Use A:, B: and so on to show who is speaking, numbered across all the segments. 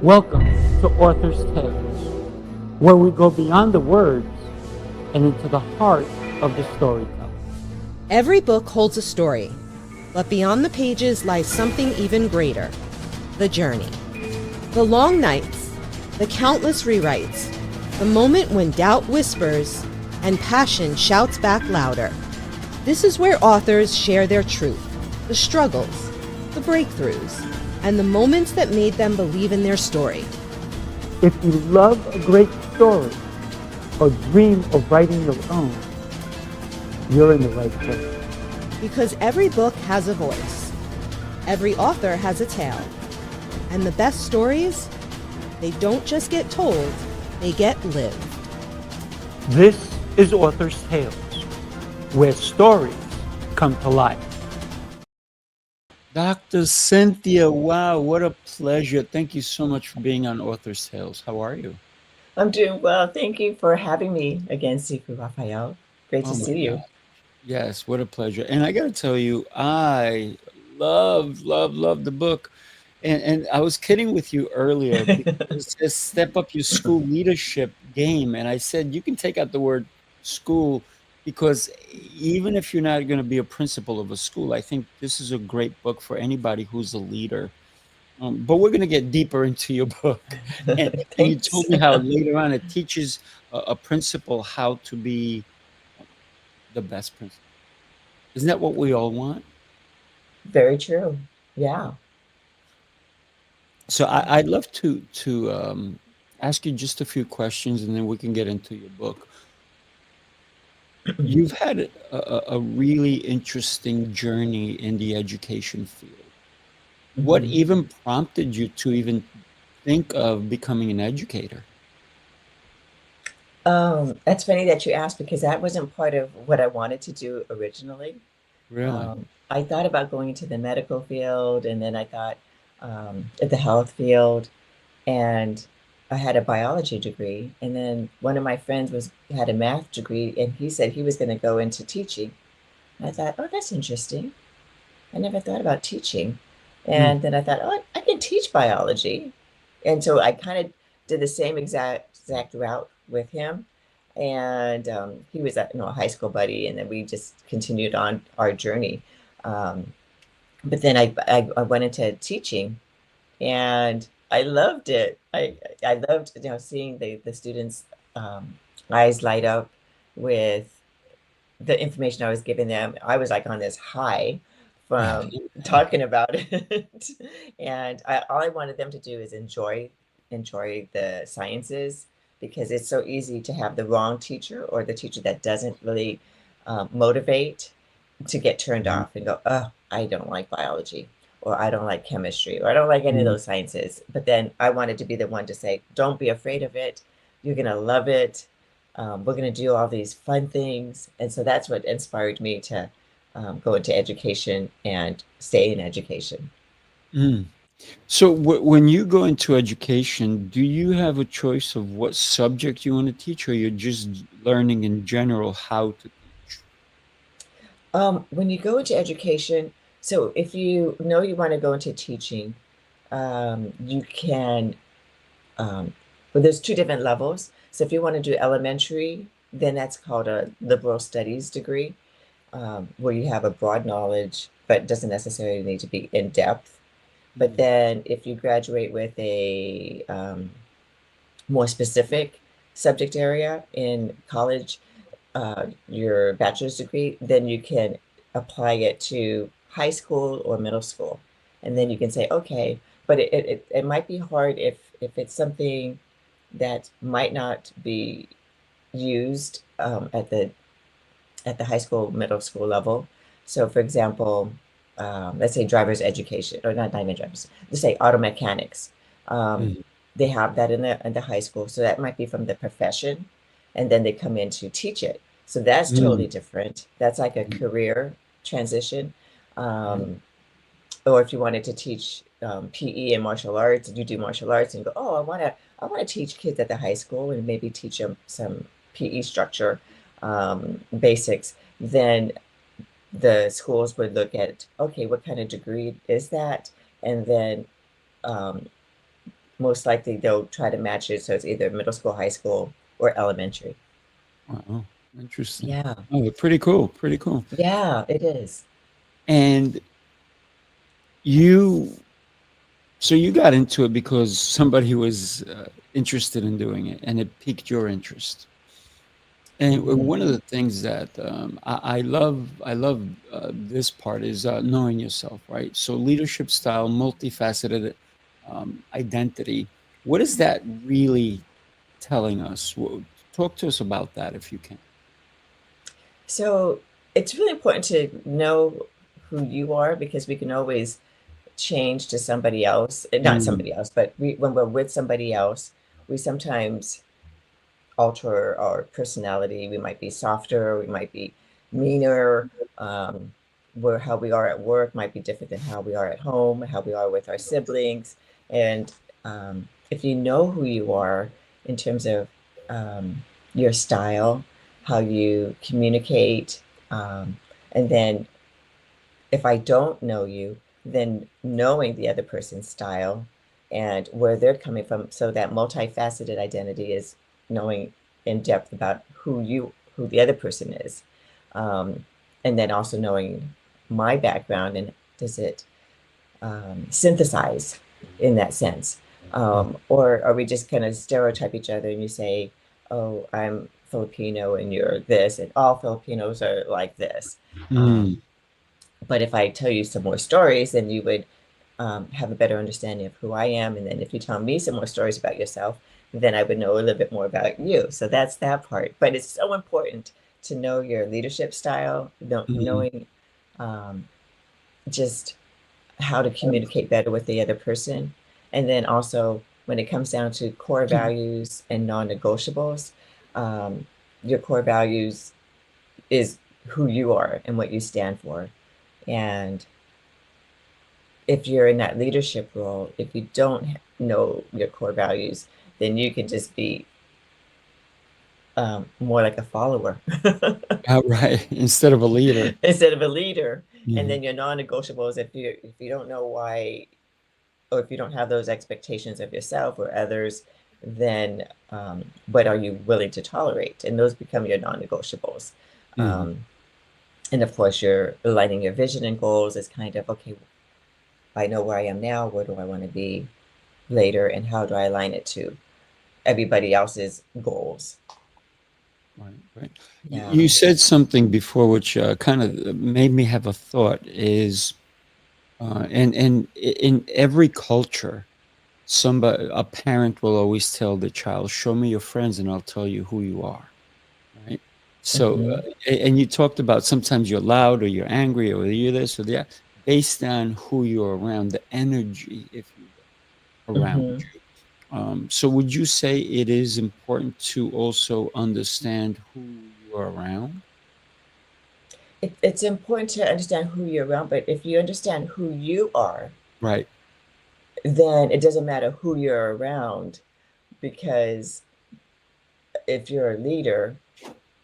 A: Welcome to Author's Tales, where we go beyond the words and into the heart of the storyteller.
B: Every book holds a story, but beyond the pages lies something even greater: the journey. The long nights, the countless rewrites, the moment when doubt whispers and passion shouts back louder. This is where authors share their truth, the struggles, the breakthroughs, and the moments that made them believe in their story.
A: If you love a great story or dream of writing your own, you're in the right place.
B: Because every book has a voice, every author has a tale, and the best stories, they don't just get told, they get lived.
A: This is Author's Tales, where stories come to life. Dr. Cynthia, wow, what a pleasure. Thank you so much for being on Author's Tales. How are you?
C: I'm doing well. Thank you for having me again, Cynthia Rapaido. Great
A: Oh
C: to
A: my
C: see
A: God.
C: you.
A: Yes, what a pleasure. And I got to tell you, I love the book. And I was kidding with you earlier because it says step up your school leadership game. And I said, you can take out the word school because even if you're not going to be a principal of a school, I think this is a great book for anybody who's a leader. But we're going to get deeper into your book. And you
C: Thanks.
A: told me how later on it teaches a principal how to be the best principal. Isn't that what we all want?
C: Very true. Yeah.
A: So I'd love to ask you just a few questions, and then we can get into your book. You've had a really interesting journey in the education field. What
C: Mhm.
A: even prompted you to even think of becoming an educator?
C: That's funny that you asked because that wasn't part of what I wanted to do originally.
A: Really?
C: I thought about going into the medical field, and then I thought at the health field, and I had a biology degree, and then one of my friends was had a math degree, and he said he was going to go into teaching. And I thought, oh, that's interesting. I never thought about teaching.
A: Mm,
C: And then I thought, oh, I can teach biology. And so I kind of did the same exact route with him. And he was a high school buddy, and then we just continued on our journey. Um, but then I went into teaching, and I loved it. I loved seeing the students' eyes light up with the information I was giving them. I was like on this high from talking about it. And all I wanted them to do is enjoy the sciences, because it's so easy to have the wrong teacher, or the teacher that doesn't really motivate, to get turned
A: mm,
C: off and go, oh, I don't like biology, or I don't like chemistry, or I don't like any of
A: mm.
C: those sciences. But then I wanted to be the one to say, don't be afraid of it. You're going to love it. We're going to do all these fun things. And so that's what inspired me to go into education and stay in education.
A: Mm. So when you go into education, do you have a choice of what subject you want to teach, or you're just learning in general how to teach?
C: When you go into education, so if you know you want to go into teaching, you can, um, well, there's two different levels. So if you want to do elementary, then that's called a liberal studies degree, where you have a broad knowledge, but doesn't necessarily need to be in depth. But
A: Mm,
C: then if you graduate with a more specific subject area in college, your bachelor's degree, then you can apply it to high school or middle school. And then you can say, okay, but it might be hard if it's something that might not be used at the high school, middle school level. So, for example, let's say driver's education, or not even drivers, let's say auto mechanics. Um,
A: mm,
C: they have that in the high school, so that might be from the profession, and then they come in to teach it. So that's totally
A: mm,
C: different. That's like a
A: mm,
C: career transition.
A: mm,
C: Um, or if you wanted to teach PE and martial arts, and you do martial arts and go, oh, I want to teach kids at the high school and maybe teach them some PE structure basics, then the schools would look at, okay, what kind of degree is that? And then um, most likely they'll try to match it so it's either middle school, high school, or elementary.
A: Wow, interesting.
C: Yeah,
A: Oh, pretty cool, pretty cool.
C: yeah, it is.
A: And you so you got into it because somebody was, interested in doing it, and it piqued your interest. And
C: Hmm.
A: one of the things that, I love, this part is, knowing yourself, right? So leadership style, multifaceted, identity. What is that really telling us? Talk to us about that if you can.
C: So it's really important to know who you are because we can always change to somebody else, not
A: Mm,
C: somebody else, but when we're with somebody else, we sometimes alter our personality. We might be softer, we might be meaner. Where how we are at work might be different than how we are at home, how we are with our siblings. And if you know who you are in terms of um, your style, how you communicate, um, and then if I don't know you, then knowing the other person's style and where they're coming from. So that multifaceted identity is knowing in depth about who the other person is. Um, and then also knowing my background and does it synthesize in that sense?
A: mm,
C: Or are we just kind of stereotype each other and you say, oh, I'm Filipino and you're this, and all Filipinos are like this.
A: mm,
C: Um, but if I tell you some more stories, then you would have a better understanding of who I am. And then if you tell me some more stories about yourself, then I would know a little bit more about you. So that's that part. But it's so important to know your leadership style,
A: mm.
C: knowing just how to communicate better with the other person. And then also, when it comes down to core values and non negotiables, um, your core values is who you are and what you stand for. And if you're in that leadership role, if you don't know your core values, then you can just be more like a follower
A: Right, instead of a leader.
C: instead of a leader. And
A: Mhm,
C: then your non-negotiables, if you don't know why, or if you don't have those expectations of yourself or others, then what are you willing to tolerate? And those become your non-negotiables.
A: mhm,
C: Um, and of course, you're aligning your vision and goals is kind of okay. I know where I am now. Where do I want to be later, and how do I align it to everybody else's goals?
A: right, right.
C: Yeah.
A: You said something before which, kind of made me have a thought is, and in every culture, somebody a parent will always tell the child, "Show me your friends, and I'll tell you who you are." Right? So,
C: Hmm.
A: and you talked about sometimes you're loud or you're angry or you're this or that, based on who you're around, the energy, if you will, around
C: Hmm.
A: you. So would you say it is important to also understand who you're around?
C: It's important to understand who you're around, but if you understand who you are,
A: Right.
C: then it doesn't matter who you're around because if you're a leader,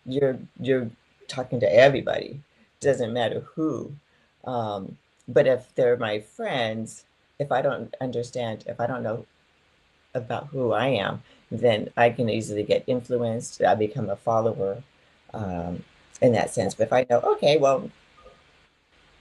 C: you're talking to everybody. Doesn't matter who. Um, but if they're my friends, if I don't understand, if I don't know about who I am, then I can easily get influenced. I become a follower
A: Mhm.
C: um, in that sense. But if I know, okay, well,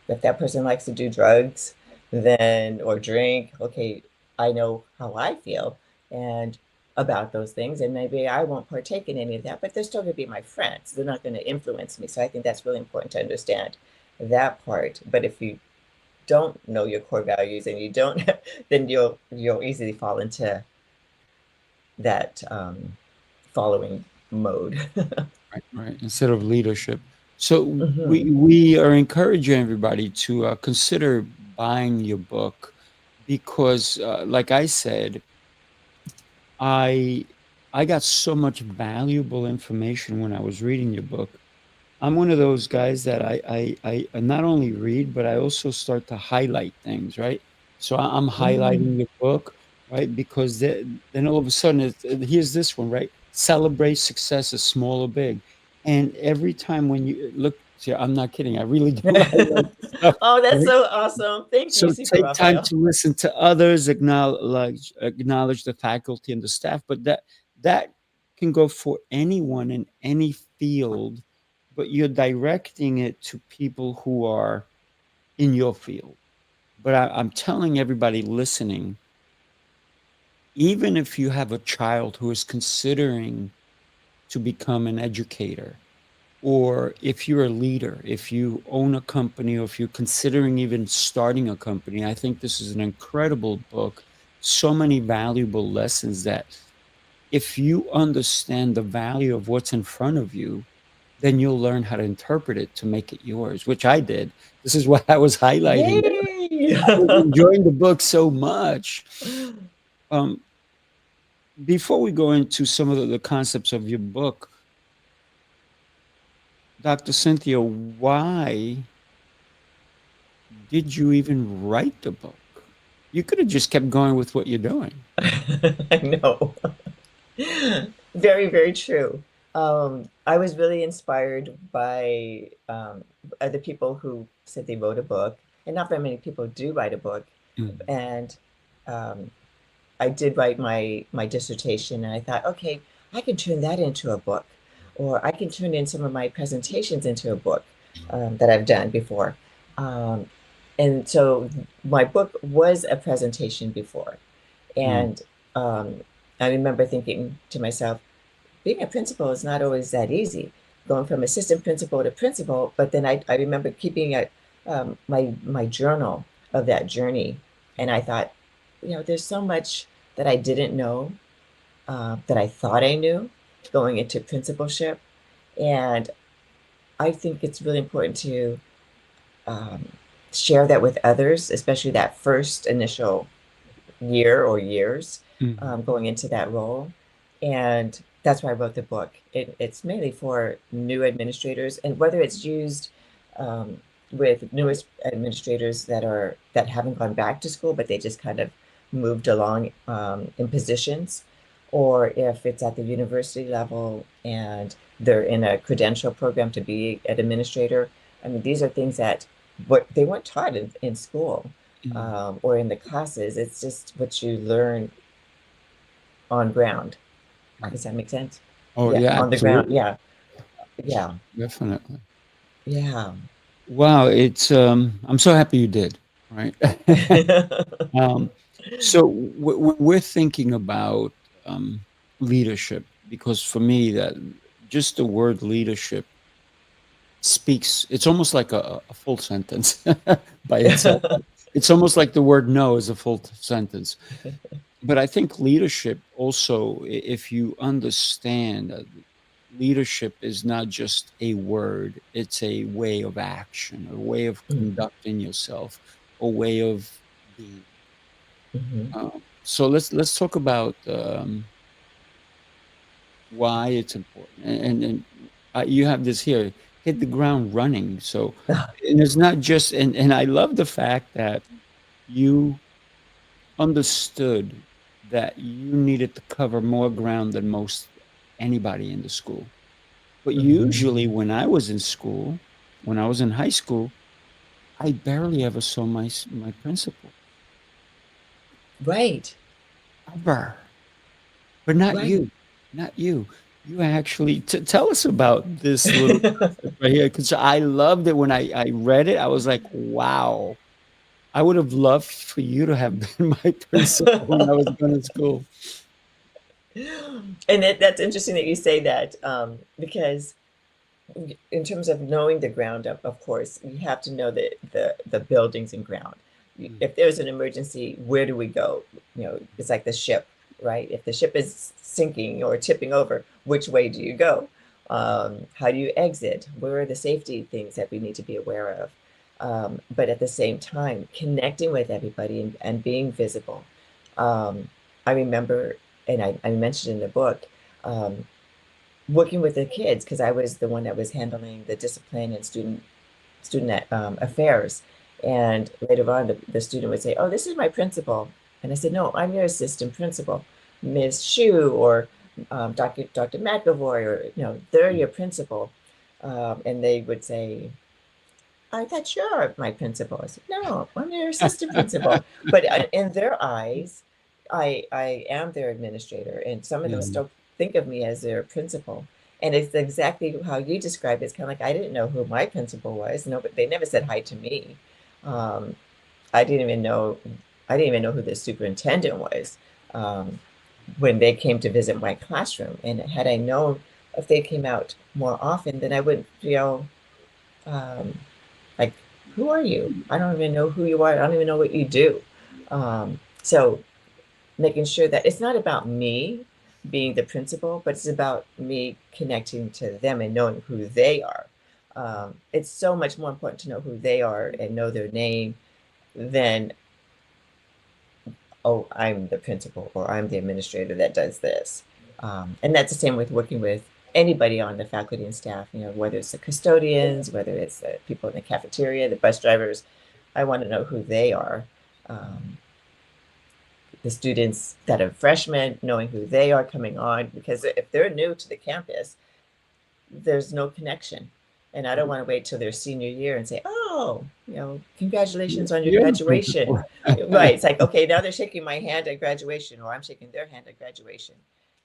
C: if that person likes to do drugs, then or drink, okay, I know how I feel and about those things, and maybe I won't partake in any of that, but they're still going to be my friends. They're not going to influence me. So I think that's really important to understand that part. But if you don't know your core values and you don't, then you'll easily fall into that following mode.
A: Right, right, instead of leadership. So
C: Hmm.
A: we are encouraging everybody to, consider buying your book because, like I said, I I got so much valuable information when I was reading your book. I'm one of those guys that I not only read, but I also start to highlight things, right? So I'm
C: Mm.
A: highlighting your book, right? Because then all of a sudden, here's this one, right? Celebrate success, is small or big. And every time when you look, See, I'm not kidding. I really do. I write the stuff.
C: Oh, that's
A: Right?
C: so awesome. Thank you,
A: So
C: Cynthia
A: take time
C: Rapaido.
A: to listen to others, acknowledge the faculty and the staff, but that can go for anyone in any field, but you're directing it to people who are in your field. But I'm telling everybody listening, even if you have a child who is considering to become an educator, or if you're a leader, if you own a company, or if you're considering even starting a company, I think this is an incredible book. So many valuable lessons that if you understand the value of what's in front of you, then you'll learn how to interpret it to make it yours, which I did. This is what I was highlighting.
C: Yay!
A: I was enjoying the book so much. Um, Before we go into some of the concepts of your book, Dr. Cynthia, why did you even write the book? You could have just kept going with what you're doing.
C: I know. Very, very true. I was really inspired by other people who said they wrote a book, and not very many people do write a book.
A: Mm,
C: And um, I did write my dissertation, and I thought, okay, I can turn that into a book, or I can turn in some of my presentations into a book that I've done before. Um, and so my book was a presentation before,
A: mm,
C: and um, I remember thinking to myself, being a principal is not always that easy, going from assistant principal to principal. But then I remember keeping my journal of that journey. And I thought, there's so much that I didn't know, that I thought I knew going into principalship. And I think it's really important to um, share that with others, especially that first initial year or years
A: mhm,
C: going into that role. And that's why I wrote the book. It's mainly for new administrators, and whether it's used um, with newest administrators that haven't gone back to school, but they just kind of moved along in positions, or if it's at the university level and they're in a credential program to be an administrator. I mean, these are things that what they weren't taught in school
A: mm.
C: or in the classes. It's just what you learn on ground.
A: Right.
C: Does that make sense?
A: Oh,
C: Yeah,
A: yeah,
C: on the ground.
A: absolutely.
C: Yeah, yeah,
A: Definitely.
C: yeah.
A: Wow, I'm so happy you did, right? Um, so we're thinking about leadership because for me, that just the word leadership speaks, it's almost like a full sentence by itself. It's almost like the word no is a full sentence. But I think leadership also, if you understand that leadership is not just a word, it's a way of action, a way of
C: Mhm,
A: conducting yourself, a way of being.
C: mhm.
A: So let's talk about why it's important. And you have this here, hit the ground running. So, and it's not just, and I love the fact that you understood that you needed to cover more ground than most anybody in the school. But usually,
C: Mhm.
A: when I was in school, when I was in high school, I barely ever saw my principal
C: Right,
A: ever. But not
C: right.
A: you, not you. You actually tell us about this little concept right here, because I loved it when I read it. I was like, wow. I would have loved for you to have been my principal when I was going to school.
C: And that's interesting that you say that because in terms of knowing the ground up, of course, you have to know the buildings and ground.
A: Mm,
C: If there's an emergency, where do we go? It's like the ship, right? If the ship is sinking or tipping over, which way do you go? How do you exit? Where are the safety things that we need to be aware of? But at the same time, connecting with everybody and being visible. Um, I remember, and I mentioned in the book, um, working with the kids because I was the one that was handling the discipline and student affairs. And later on, the student would say, "Oh, this is my principal," and I said, "No, I'm your assistant principal, Miss Shu or Dr. McAvoy, or they're
A: mm,
C: your principal." And they would say, I thought you're my principal. I said, no, I'm your assistant principal. But in their eyes, I am their administrator, and some of them
A: Yeah.
C: still think of me as their principal. And it's exactly how you described it. It's kind of like I didn't know who my principal was. No, but they never said hi to me. Um, I didn't even know I didn't even know who the superintendent was um, when they came to visit my classroom. And had I known if they came out more often, then I wouldn't feel um, like, who are you? I don't even know who you are. I don't even know what you do. So making sure that it's not about me being the principal, but it's about me connecting to them and knowing who they are. It's so much more important to know who they are and know their name than, oh, I'm the principal or I'm the administrator that does this. And that's the same with working with anybody on the faculty and staff, whether it's the custodians, whether it's the people in the cafeteria, the bus drivers. I want to know who they are. Um, the students that are freshmen, knowing who they are coming on, because if they're new to the campus, there's no connection. And I don't want to wait till their senior year and say, oh, congratulations on your
A: You're the
C: graduation.
A: principal.
C: Right. It's like, okay, now they're shaking my hand at graduation, or I'm shaking their hand at graduation.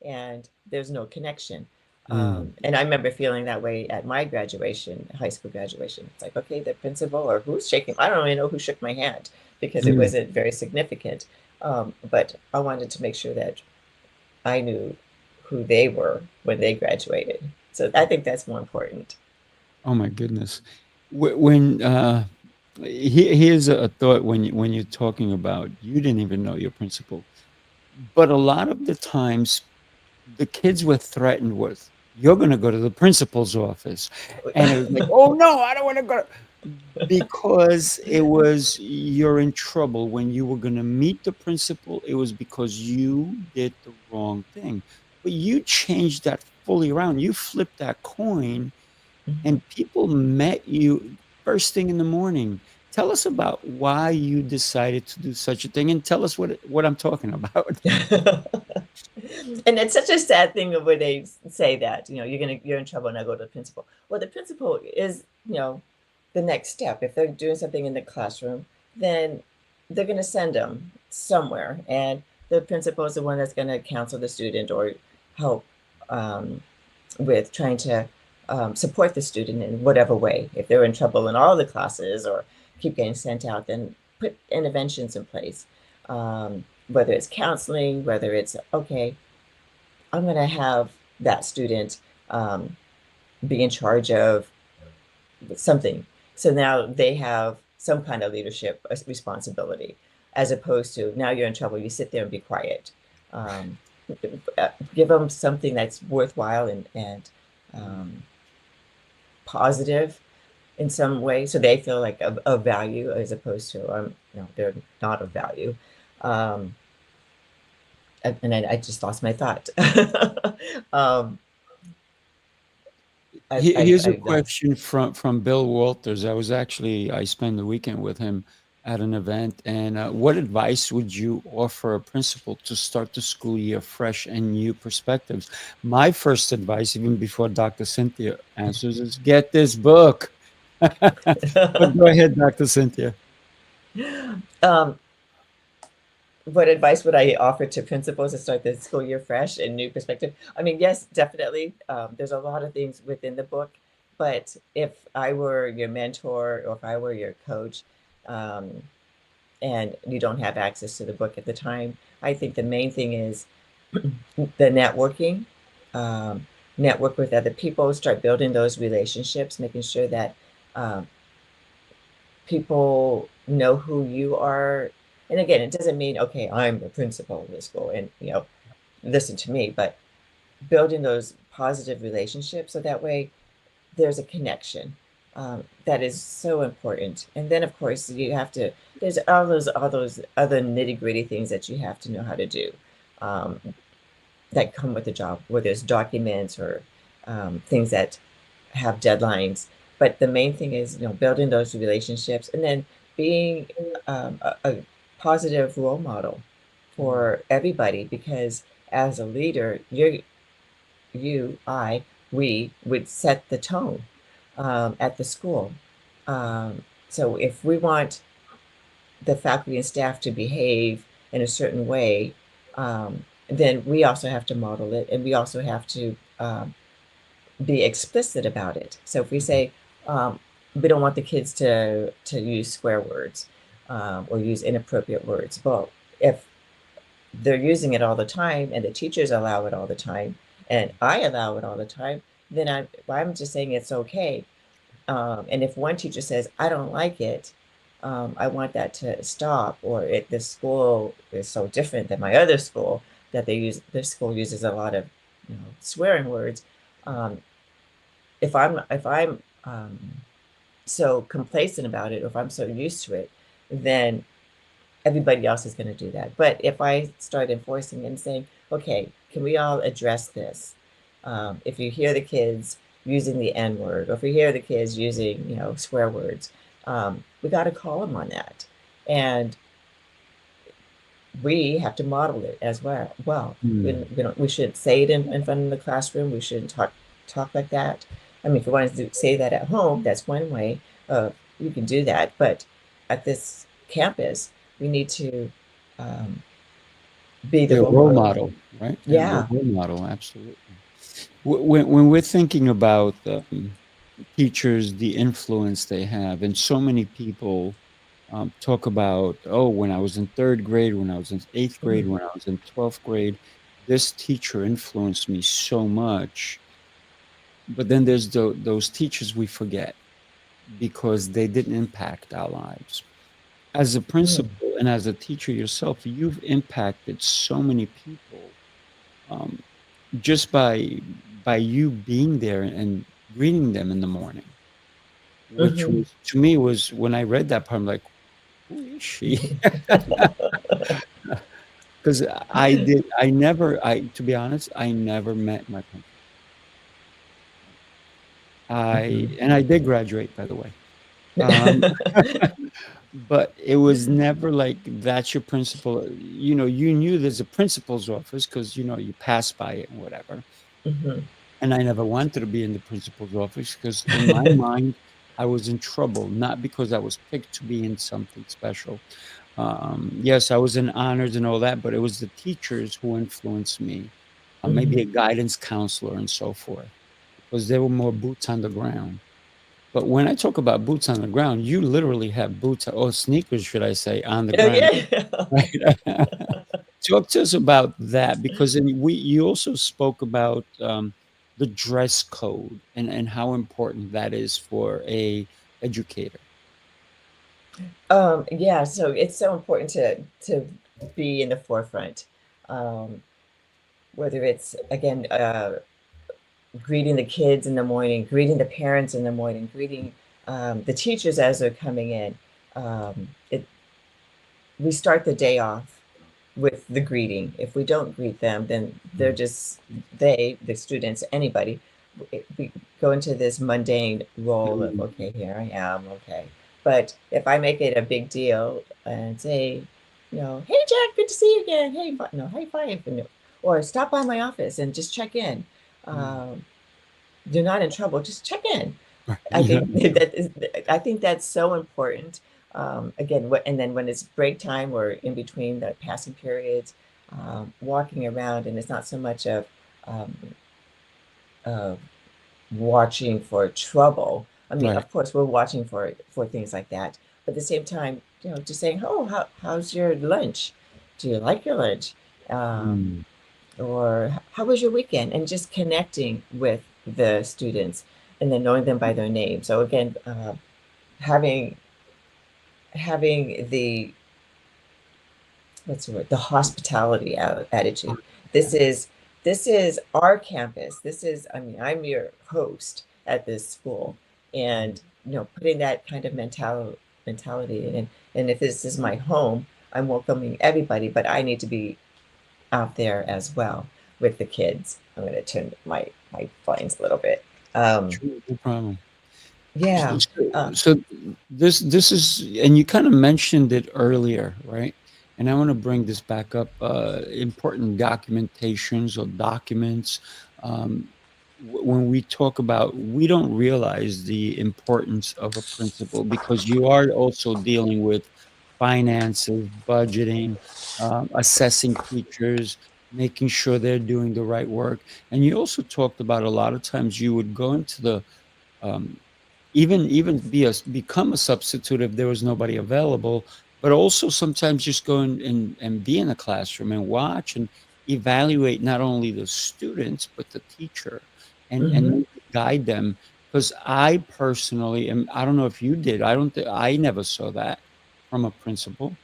C: And there's no connection.
A: Mm,
C: And I remember feeling that way at my graduation, high school graduation. It's like, okay, the principal or who's shaking, I don't even know who shook my hand because it
A: mm.
C: wasn't very significant. But I wanted to make sure that I knew who they were when they graduated. So I think that's more important.
A: Oh my goodness. When here's a thought when you're talking about you didn't even know your principal, but a lot of the times the kids were threatened with, "You're gonna go to the principal's office," and it was like, "Oh no, I don't want to go," because it was you're in trouble when you were gonna meet the principal. It was because you did the wrong thing, but you changed that fully around. You flipped that coin
C: Mhm.
A: and people met you first thing in the morning. Tell us about why you decided to do such a thing, and tell us what I'm talking about.
C: And it's such a sad thing when they say that, you're in trouble, now go to the principal. Well, the principal is, the next step. If they're doing something in the classroom, then they're going to send them somewhere, and the principal is the one that's going to counsel the student or help um, with trying to support the student in whatever way. If they're in trouble in all the classes or keep getting sent out, then put interventions in place. Whether it's counseling, whether it's, okay, I'm going to have that student um, be in charge of something. So now they have some kind of leadership responsibility, as opposed to now you're in trouble, you sit there and be quiet. Um, Give them something that's worthwhile and um, positive in some way, so they feel like of value, as opposed to they're not of value. Um, and I just lost my thought. um,
A: Here's a
C: I lost.
A: question from Bill Walters. I spent the weekend with him at an event, and what advice would you offer a principal to start the school year fresh and new perspectives? My first advice, even before Dr. Cynthia answers, is get this book. But go ahead, Dr. Cynthia.
C: um, what advice would I offer to principals to start the school year fresh and new perspective? I mean, yes, definitely. There's a lot of things within the book, but if I were your mentor or if I were your coach, um, and you don't have access to the book at the time, I think the main thing is the networking. Um, Network with other people, start building those relationships, making sure that um, people know who you are. And again, it doesn't mean, okay, I'm the principal of the school and, listen to me, but building those positive relationships so that way there's a connection. That is so important. And then, of course, there's all those other nitty gritty things that you have to know how to do um, that come with the job, whether it's documents or things that have deadlines. But the main thing is, building those relationships and then being a positive role model
A: Mm,
C: for everybody. Because as a leader, you, I, we would set the tone. at the school. So if we want the faculty and staff to behave in a certain way, then we also have to model it, and we also have to be explicit about it. So if we say we don't want the kids to use swear words or use inappropriate words, well, if they're using it all the time and the teachers allow it all the time and I allow it all the time, then I'm just saying it's okay. And if one teacher says, I don't like it, I want that to stop, or this school is so different than my other school that this school uses a lot of, swearing words. Um, if I'm so complacent about it, or if I'm so used to it, then everybody else is going to do that. But if I start enforcing and saying, okay, can we all address this? If you hear the kids using the N word, or if you hear the kids using, swear words, we got to call them on that. And we have to model it as well. We shouldn't say it in front of the classroom. We shouldn't talk like that. I mean, if you want to say that at home, that's one way. You can do that. But at this campus, we need to um, be
A: Be
C: the
A: a
C: role
A: role
C: model.
A: model, right? Yeah, be a
C: Yeah.
A: role model, absolutely. When we're thinking about teachers, the influence they have, and so many people talk about, oh, when I was in third grade, when I was in eighth grade,
C: Mhm.
A: when I was in 12th grade, this teacher influenced me so much. But then there's those teachers we forget because they didn't impact our lives. As a
C: Mm.
A: principal and as a teacher yourself, you've impacted so many people um, just by you being there and greeting them in the morning, which
C: Mhm.
A: was to me was when I read that part, I'm like, who is she? Because to be honest, I never met my principal.
C: Mhm.
A: And I did graduate, by the way. Um, but it was never like that's your principal. You knew there's a principal's office because you pass by it and whatever.
C: Mhm.
A: And I never wanted to be in the principal's office because in my mind, I was in trouble, not because I was picked to be in something special. Yes, I was in honors and all that, but it was the teachers who influenced me, maybe
C: Mhm.
A: a guidance counselor and so forth, because they were more boots on the ground. But when I talk about boots on the ground, you literally have boots or sneakers, should I say, on the
C: Oh
A: ground,
C: yeah.
A: right? Talk to us about that because you also spoke about the dress code and how important that is for a educator.
C: Yeah, so it's so important to be in the forefront. Um, whether it's again greeting the kids in the morning, greeting the parents in the morning, greeting the teachers as they're coming in. It We start the day off with the greeting. If we don't greet them, then they're just the students, anybody, we go into this mundane role of,
A: Mm,
C: okay, here I am, okay. But if I make it a big deal and say, hey Jack, good to see you again. Hey, no, high five, or stop by my office and just check in.
A: mm.
C: Um, you're not in trouble. Just check in.
A: Right.
C: I
A: Yeah.
C: think I think that's so important. Again, and then when it's break time or in between the passing periods, walking around, and it's not so much um, of watching for trouble. I mean,
A: Right.
C: of course, we're watching for things like that, but at the same time, just saying, "Oh, how's your lunch? Do you like your lunch?" Um,
A: Mm.
C: or how was your weekend? And just connecting with the students and then knowing them by their name. So again, having having the what's the word? The hospitality attitude. This is this is our campus. I mean, I'm your host at this school, and putting that kind of mentality in. And if this is my home, I'm welcoming everybody, but I need to be out there as well with the kids. I'm going to turn my volumes a little bit. Um,
A: Sure, no problem. So,
C: yeah.
A: so
C: Uh,
A: so this is, and you kind of mentioned it earlier, right? And I want to bring this back up. Important documentations or documents. Um, when we talk about, we don't realize the importance of a principal because you are also dealing with finances, budgeting, assessing teachers, making sure they're doing the right work. And you also talked about a lot of times you would go into the um, even become a substitute if there was nobody available, but also sometimes just go and be in a classroom and watch and evaluate not only the students but the teacher and
C: Mm-hmm.
A: maybe guide them. Because I personally, and I don't know if you did, I never saw that from a principal.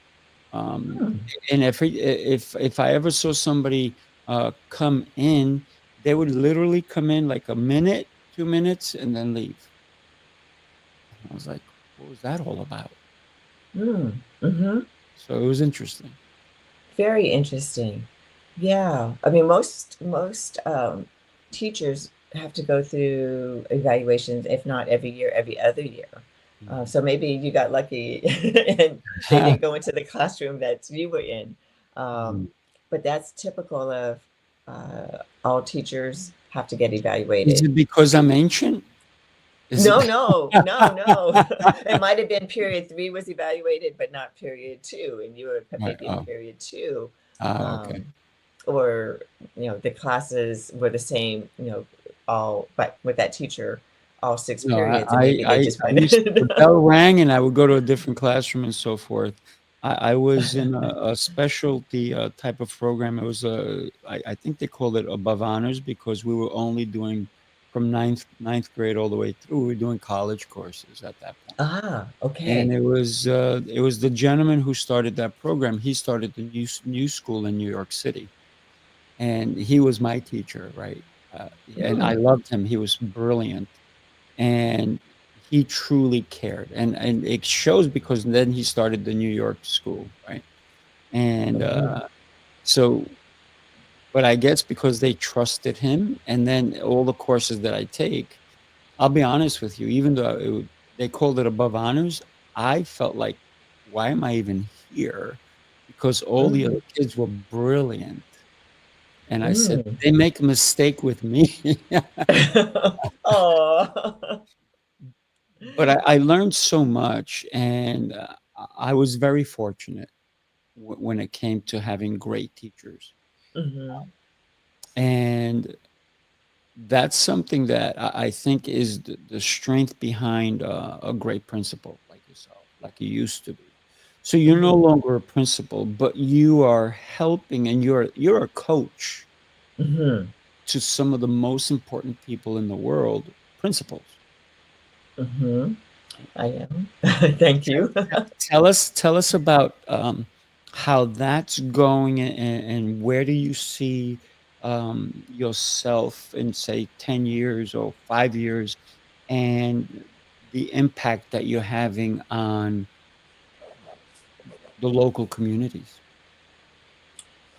A: Um,
C: Hmm.
A: and if I ever saw somebody come in, they would literally come in like a minute, 2 minutes, and then leave. I was like, "What was that all about?"
C: Mm. Mm-hmm.
A: So it was interesting.
C: Very interesting. Yeah. I mean, most teachers have to go through evaluations, if not every year, every other year.
A: Mhm.
C: So maybe you got lucky and they didn't go into the classroom that you were in. Um,
A: Mhm.
C: but that's typical of all teachers have to get
A: Is
C: evaluated.
A: it because I'm ancient? Is it
C: No, no, no, no. It might have been period three was evaluated, but not period two, and you were
A: Right,
C: maybe in
A: oh,
C: period two.
A: okay.
C: Um, or the classes were the same, all but with that teacher, all six
A: No,
C: periods, and maybe they just
A: I
C: went.
A: used the bell rang and I would go to a different classroom and so forth. I was in a specialty, type of program. It was, I think they called it above honors because we were only doing from ninth grade all the way through. We were doing college courses at that point.
C: Ah,
A: And
C: okay.
A: it was the gentleman who started that program. He started the new school in New York City, and he was my teacher, right? And I
C: Hmm.
A: loved him. He was brilliant, and he truly cared, and it shows because then he started the New York school, right? And
C: Hmm.
A: so, but I guess because they trusted him, and then all the courses that I take, I'll be honest with you, even though they called it above honors, I felt like, "Why am I even here?" Because all the other
C: Hmm.
A: kids were brilliant, and I said,
C: Hmm.
A: "They make a mistake with me."
C: Oh.
A: But I learned so much, and, I was very fortunate when it came to having great teachers,
C: Hmm.
A: and that's something that I think is the strength behind a great principal like yourself, like you used to be. So you're no
C: Hmm.
A: longer a principal, but you are helping and you're a coach
C: Hmm.
A: to some of the most important people in the world, principals.
C: Hmm. I am. Thank you.
A: Tell us about how that's going and where do you see yourself in say 10 years or 5 years and the impact that you're having on the local communities.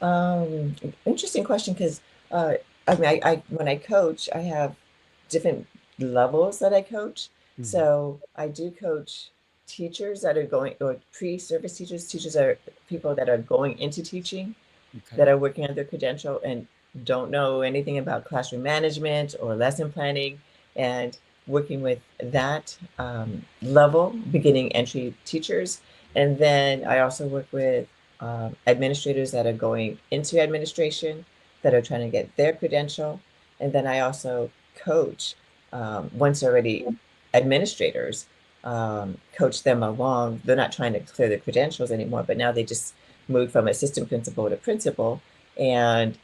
C: Um, Interesting question because uh, I mean, I when I coach, I have different levels that I coach.
A: Mhm.
C: So I do coach teachers that are going, or pre-service teachers, teachers are people that are going into teaching,
A: Okay.
C: that are working on their credential and don't know anything about classroom management or lesson planning, and working with that level, beginning entry teachers. And then I also work with administrators that are going into administration, that are trying to get their credential. And then I also coach once already administrators, coach them along. They're not trying to clear the credentials anymore, but now they just moved from assistant principal to principal and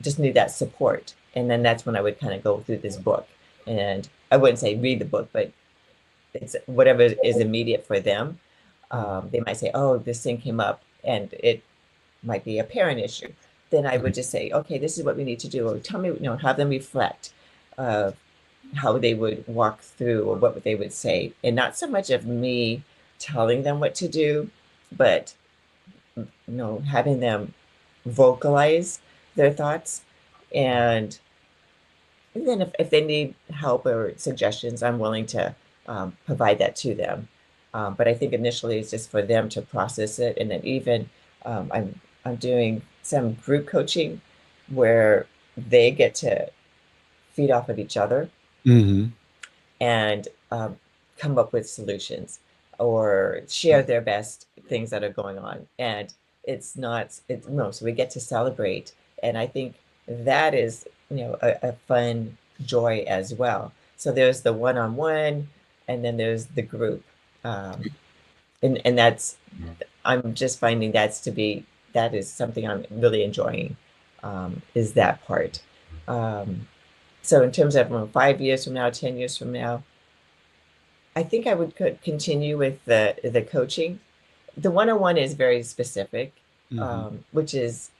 C: just need that support. And then that's when I would kind of go through this book. And I wouldn't say read the book, but it's whatever is immediate for them.
A: Mhm.
C: They might say, oh, this thing came up and it might be a parent issue. Then I would
A: Right.
C: just say, okay, this is what we need to do. Or tell me, have them reflect of how they would walk through or what they would say. And not so much of me telling them what to do, but having them vocalize their thoughts. And, and then if they need help or suggestions, I'm willing to provide that to them. But I think initially it's just for them to process it. And then even I'm doing some group coaching where they get to feed off of each other
A: Mhm.
C: and come up with solutions or share their best things that are going on. And it's not, it's no, so we get to celebrate. And I think that is, a fun joy as well. So there's the one-on-one and then there's the group. Um, and that's, I'm just finding that is something I'm really enjoying, is that part. Um, so in terms of 5 years from now, 10 years from now, I think I would continue with the coaching. The one-on-one is very specific,
A: Mhm.
C: which is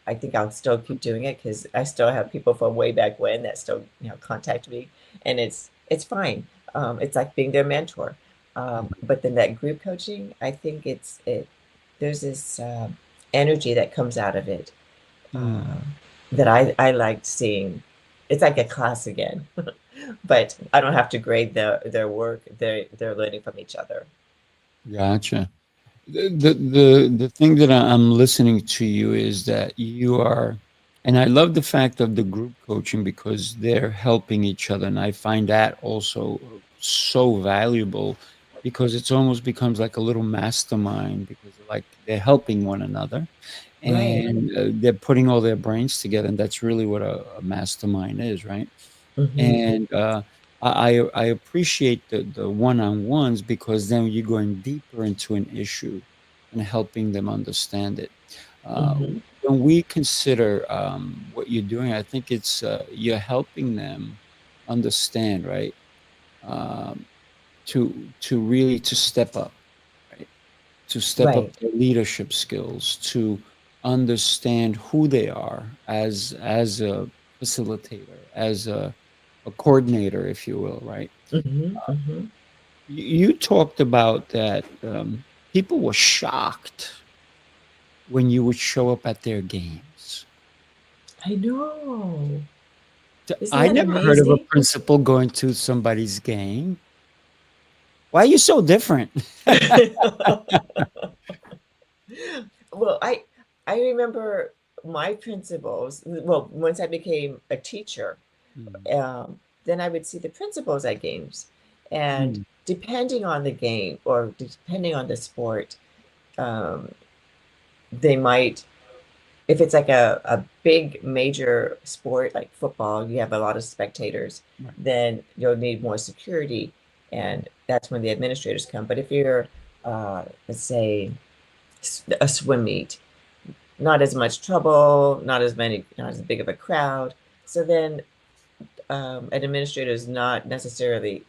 C: I think I'll still keep doing it because I still have people from way back when that still contact me, and it's fine. It's like being their mentor. But then that group coaching, I think it there's this energy that comes out of it
A: Mm.
C: uh, that I liked seeing. It's like a class again, but I don't have to grade their work. They're learning from each other.
A: Gotcha. The thing that I'm listening to you is that you are, and I love the fact of the group coaching because they're helping each other, and I find that also so valuable because it's almost becomes like a little mastermind because like they're helping one another
C: Right.
A: and they're putting all their brains together, and that's really what a mastermind is, right?
C: Hmm.
A: And I appreciate the one-on-ones because then you're going deeper into an issue and helping them understand it. Uh,
C: Hmm.
A: when we consider what you're doing, I think it's you're helping them understand, right? Um, to really to step up, right? To step up
C: Right.
A: their leadership skills, to understand who they are as a facilitator, as a coordinator, if you will, right?
C: Hmm. Hmm.
A: You talked about that people were shocked when you would show up at their games.
C: I know. Isn't
A: I
C: that
A: never heard of a
C: amazing?
A: principal going to somebody's game. Why are you so different?
C: Well, I remember my principals. Well, once I became a teacher,
A: Mm,
C: then I would see the principals at games, and
A: mm,
C: depending on the game or depending on the sport, um, they might. If it's like a big major sport like football, you have a lot of spectators,
A: right.
C: then you'll need more security, and that's when the administrators come. But if you're, let's say, a swim meet, not as much trouble, not as big of a crowd. So then an administrator is not necessarily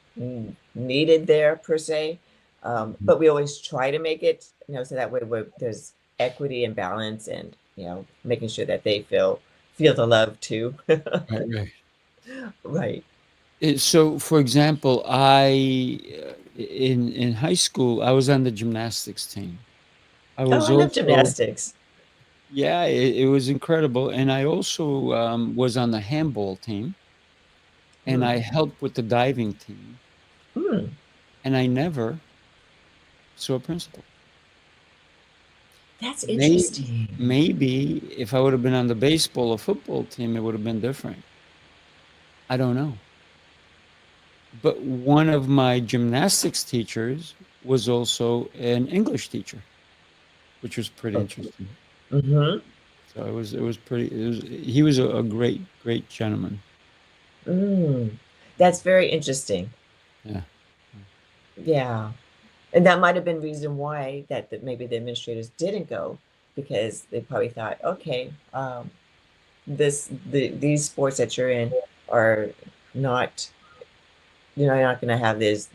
C: needed there per se,
A: Mhm.
C: but we always try to make it, so that way there's equity and balance, and making sure that they feel the love too.
A: Right, right.
C: Right.
A: So, for example, in high school, I was on the gymnastics team. I
C: Oh,
A: was
C: I love
A: also
C: gymnastics.
A: yeah, it was incredible, and I also was on the handball team, and I
C: Hmm.
A: helped with the diving team,
C: Hmm.
A: and I never saw a principal.
C: That's
A: May
C: interesting.
A: maybe if I would have been on the baseball or football team, it would have been different. I don't know. But one of my gymnastics teachers was also an English teacher, which was pretty
C: Okay.
A: interesting.
C: Mm-hmm.
A: So it was pretty he was a great gentleman.
C: Mm. That's very interesting.
A: Yeah. Yeah.
C: Yeah. And that might have been reason why that maybe the administrators didn't go, because they probably thought, okay, these sports that you're in are not, you're not going to have these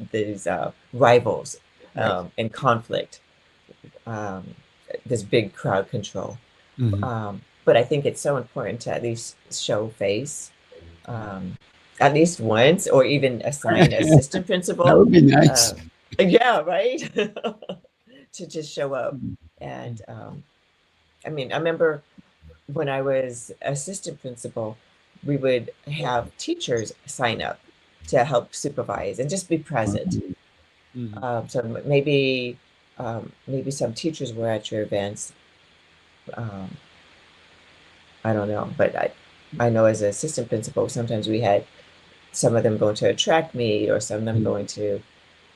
C: rivals,
A: Right.
C: and conflict, um, this big crowd control.
A: Mhm.
C: But I think it's so important to at least show face, um, at least once, or even assign an assistant
A: That
C: principal.
A: would be nice.
C: Um, yeah, right. To just show up.
A: Mhm.
C: And I mean, I remember when I was assistant principal, we would have teachers sign up to help supervise and just be present.
A: Mhm. Mhm.
C: So maybe some teachers were at your events. Um, I don't know, but I know as an assistant principal, sometimes we had some of them going to a track meet or some of them
A: Mm,
C: going to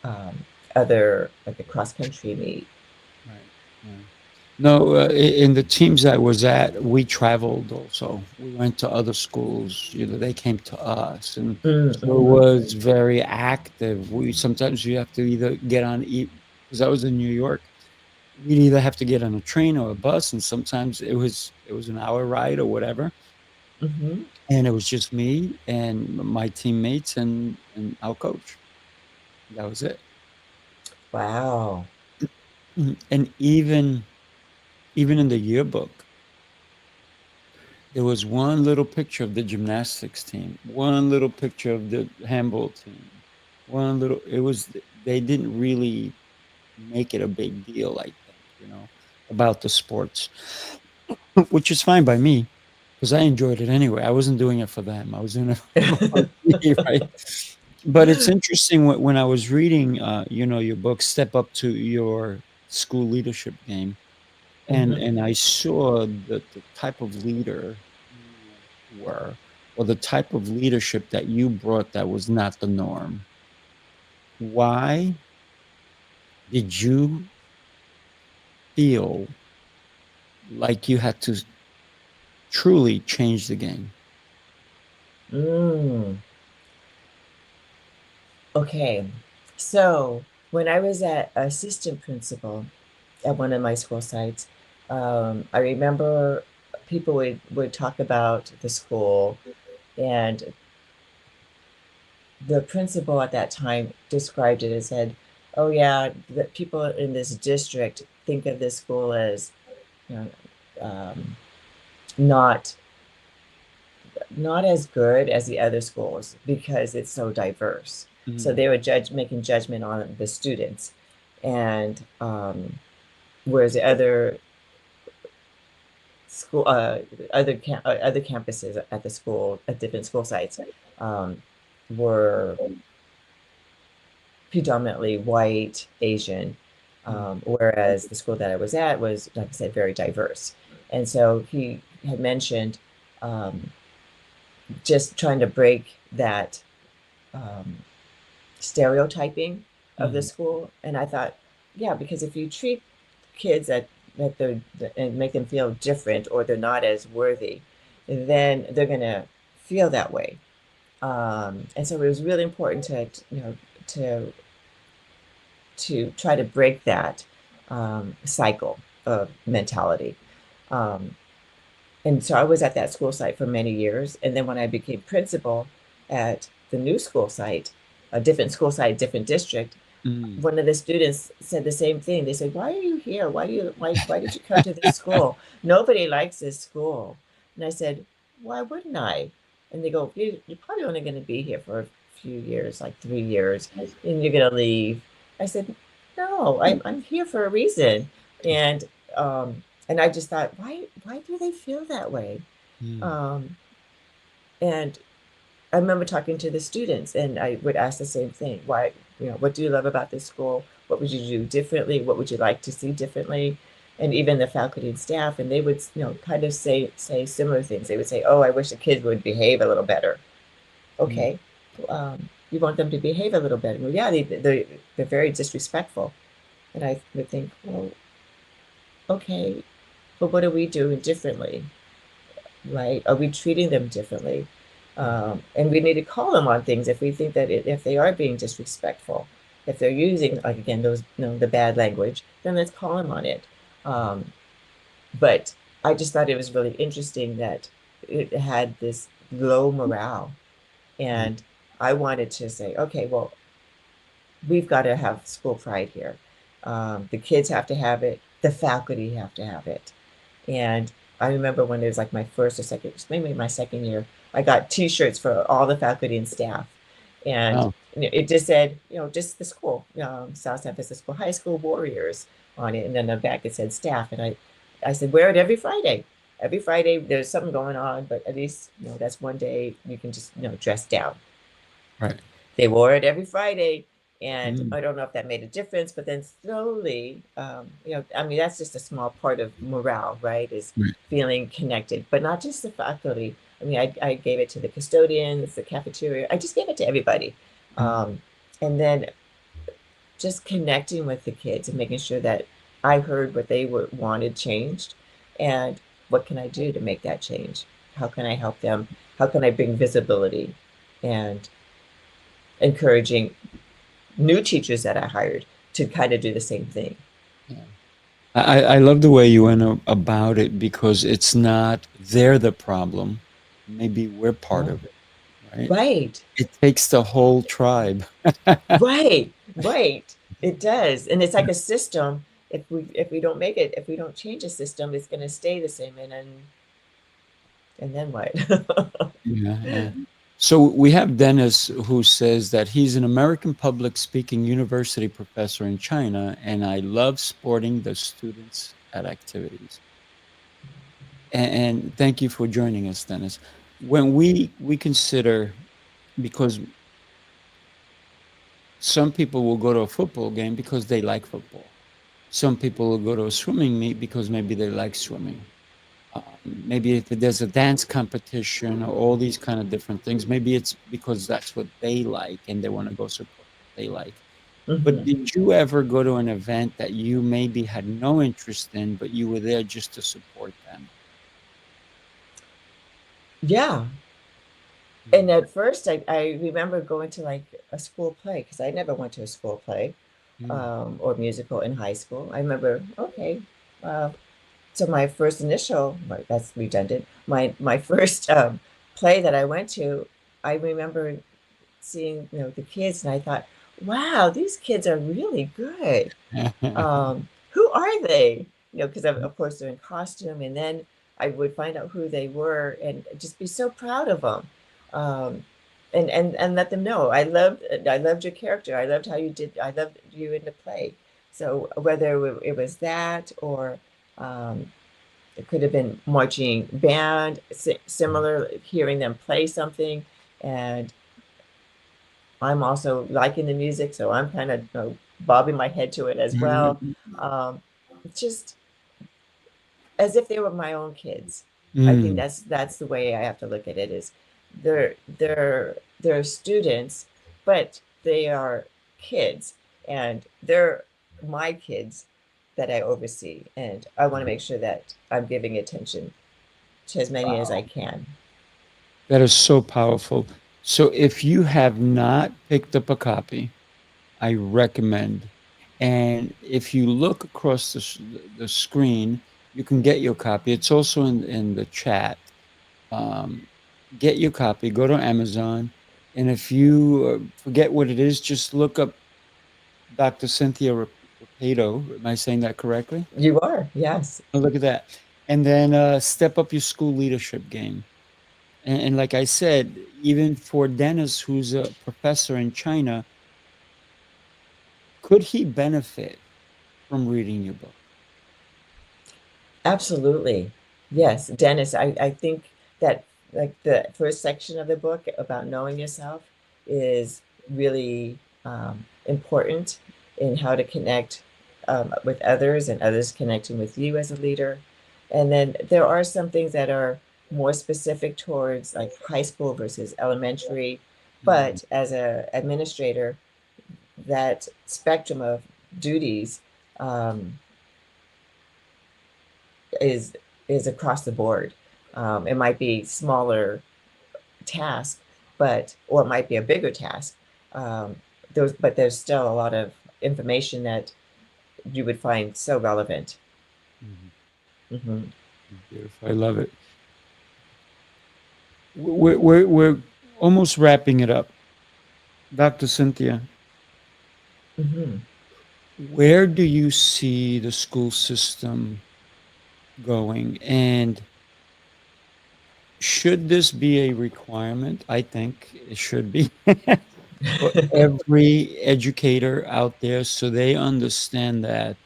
C: um, other, like a cross country meet.
A: right. Yeah. No, in the teams I was at, we traveled also. We went to other schools, they came to us, and so it
C: Mm-hmm.
A: was very active. We sometimes you have to either get on, because I was in New York, we'd either have to get on a train or a bus, and sometimes it was an hour ride or whatever,
C: Mm-hmm.
A: and it was just me and my teammates and our coach. That was it.
C: Wow.
A: And even in the yearbook, there was one little picture of the gymnastics team, one little picture of the handball team, one little. It was they didn't really make it a big deal, I think, about the sports, which is fine by me because I enjoyed it anyway. I wasn't doing it for them. I was doing it for me, right? But it's interesting when I was reading, your book, Step Up to Your School Leadership Game, and
C: Mm-hmm.
A: and I saw the type of leader you were, or the type of leadership that you brought that was not the norm. Why did you feel like you had to truly change the game?
C: Mm. Okay. So when I was at assistant principal at one of my school sites, I remember people would talk about the school, and the principal at that time described it and said, "Oh yeah, the people in this district think of this school as, you know, um, not not as good as the other schools because it's so diverse." So
A: Mm,
C: they were making judgment on the students, and whereas the school, other campuses at the school at different school sites um, were predominantly white, Asian,
A: mm,
C: whereas the school that I was at was, like I said, very diverse. And so he had mentioned um, just trying to break that um, stereotyping of the
A: mm,
C: school. And I thought, yeah, because if you treat kids that they're and make them feel different or they're not as worthy, then they're gonna feel that way. And so it was really important to to try to break that cycle of mentality. Um, and so I was at that school site for many years. And then when I became principal at the new school site, a different school site, different district,
A: mm.
C: one of the students said the same thing. They said, "Why are you here? Why did you come to this school? Nobody likes this school." And I said, "Why wouldn't I?" And they go, "You're probably only going to be here for a few years, like 3 years, and you're going to leave." I said, "No, I'm here for a reason." And and I just thought, why do they feel that way?
A: Mm,
C: Um, and I remember talking to the students, and I would ask the same thing. What do you love about this school? What would you do differently? What would you like to see differently? And even the faculty and staff, and they would, kind of say similar things. They would say, "Oh, I wish the kids would behave a little better."
A: mm,
C: Okay, you want them to behave a little better. Well, yeah, they're very disrespectful. And I would think, well, okay, but what are we doing differently? Right? Are we treating them differently?
A: mm,
C: And we need to call them on things if we think that if they are being disrespectful, if they're using, like, again, those, the bad language, then let's call them on it. Um, but I just thought it was really interesting that it had this low morale.
A: mm,
C: And I wanted to say, okay, well, we've got to have school pride here. The kids have to have it, the faculty have to have it. And I remember when it was like my first or second, maybe my second year, I got T-shirts for all the faculty and staff, and
A: wow.
C: it just said, just the school, South San Francisco High School Warriors on it, and then the back it said staff, and I said wear it every Friday. Every Friday there's something going on, but at least that's one day you can just dress down.
A: Right.
C: They wore it every Friday, And
A: Mm,
C: I don't know if that made a difference, but then slowly, I mean, that's just a small part of morale, right? Is
A: right.
C: feeling connected, but not just the faculty. I mean, I gave it to the custodians, the cafeteria. I just gave it to everybody.
A: Mm.
C: And then just connecting with the kids and making sure that I heard what they wanted changed, and what can I do to make that change? How can I help them? How can I bring visibility, and encouraging new teachers that I hired to kind of do the same thing.
A: Yeah. I love the way you went about it because it's not they're the problem. Maybe we're part
C: Oh,
A: of it, right?
C: right,
A: It takes the whole tribe.
C: right, right. It does, and it's like a system. If we don't make it, if we don't change a system, it's going to stay the same, and then what?
A: Yeah, yeah. So we have Dennis who says that he's an American public speaking university professor in China, and I love supporting the students at activities. And thank you for joining us, Dennis. When we consider because some people will go to a football game because they like football. Some people will go to a swimming meet because maybe they like swimming. Maybe if there's a dance competition or all these kind of different things, maybe it's because that's what they like and they want to go support what they like. But
C: Hmm.
A: did you ever go to an event that you maybe had no interest in, but you were there just to support them?
C: Yeah. And
A: Mm,
C: at first, I remember going to like a school play because I never went to a school play,
A: mm,
C: or musical in high school. I remember, okay, uh, so my first initial, right, that's redundant. My first play that I went to, I remember seeing, the kids, and I thought, wow, these kids are really good. Who are they? Because of course they're in costume, and then I would find out who they were and just be so proud of them, um, and let them know I loved your character. I loved how you did. I loved you in the play. So whether it was that, or um, it could have been marching band, similar, hearing them play something, and I'm also liking the music, so I'm kind of, bobbing my head to it as well. Um, just as if they were my own kids. I think
A: mm.
C: that's the way I have to look at it. Is they're students, but they are kids, and they're my kids that I oversee, and I want to make sure that I'm giving attention to as many as I
A: Wow,
C: can.
A: that is so powerful. So if you have not picked up a copy, I recommend. And if you look across the screen, you can get your copy. It's also in the chat. Um, get your copy, go to Amazon. And if you forget what it is, just look up Dr. Cynthia Rapaido. Am I saying that correctly?
C: You are,
A: Oh,
C: yes.
A: look at that. And then step up your school leadership game. And like I said, even for Dennis, who's a professor in China, could he benefit from reading your book?
C: Absolutely.
A: Mm,
C: Yes, Dennis, I think that like the first section of the book about knowing yourself is really important in how to connect with others, and others connecting with you as a leader. And then there are some things that are more specific towards like high school versus elementary,
A: mm,
C: but as a administrator, that spectrum of duties um, is is across the board. It might be smaller task, or it might be a bigger task. Um, but there's still a lot of information that you would find so relevant.
A: mhm.
C: Hmm.
A: Beautiful. I love it. We're almost wrapping it up. Dr. Cynthia,
C: Hmm.
A: where do you see the school system going? And should this be a requirement? I think it should be for every educator out there so they understand that.